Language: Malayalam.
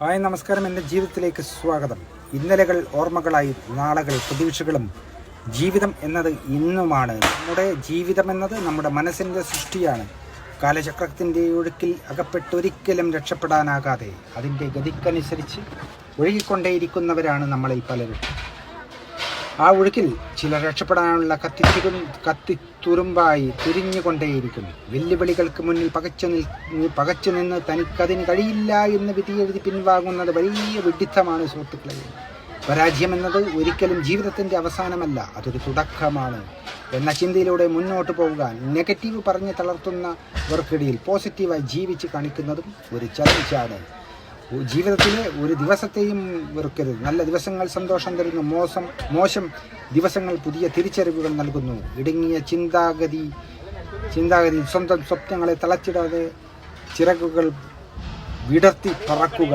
ഹായ് നമസ്കാരം. എൻ്റെ ജീവിതത്തിലേക്ക് സ്വാഗതം. ഇന്നലകൾ ഓർമ്മകളായി, നാളകൾ പ്രതീക്ഷകളും. ജീവിതം എന്നത് ഇന്നുമാണ്. നമ്മുടെ ജീവിതം എന്നത് നമ്മുടെ മനസ്സിൻ്റെ സൃഷ്ടിയാണ്. കാലചക്രത്തിൻ്റെ ഒഴുക്കിൽ അകപ്പെട്ടൊരിക്കലും രക്ഷപ്പെടാനാകാതെ അതിൻ്റെ ഗതിക്കനുസരിച്ച് ഒഴുകിക്കൊണ്ടേയിരിക്കുന്നവരാണ് നമ്മളിൽ പലരും. ആ ഒഴുക്കിൽ ചിലർ രക്ഷപ്പെടാനുള്ള കത്തിത്തുരുമ്പായി തിരിഞ്ഞുകൊണ്ടേയിരിക്കുന്നു. വെല്ലുവിളികൾക്ക് മുന്നിൽ പകച്ചു നിന്ന് തനിക്കതിന് കഴിയില്ല എന്ന് വിധിയെഴുതി പിൻവാങ്ങുന്നത് വലിയ വിഡ്ഢിത്തമാണ് സുഹൃത്തുക്കളെ. പരാജയം എന്നത് ഒരിക്കലും ജീവിതത്തിൻ്റെ അവസാനമല്ല, അതൊരു തുടക്കമാണ് എന്ന ചിന്തയിലൂടെ മുന്നോട്ട് പോവുക നെഗറ്റീവ് പറഞ്ഞ് തളർത്തുന്നവർക്കിടയിൽ പോസിറ്റീവായി ജീവിച്ച് കാണിക്കുന്നതും ഒരു ചലഞ്ചാണ്. ജീവിതത്തിലെ ഒരു ദിവസത്തെയും വെറുക്കരുത്. നല്ല ദിവസങ്ങൾ സന്തോഷം തരുന്നു, മോശം ദിവസങ്ങൾ പുതിയ തിരിച്ചറിവുകൾ നൽകുന്നു. ഇടുങ്ങിയ ചിന്താഗതി സ്വന്തം സ്വപ്നങ്ങളെ തളച്ചിടാതെ ചിറകുകൾ വിടർത്തി പറക്കുക.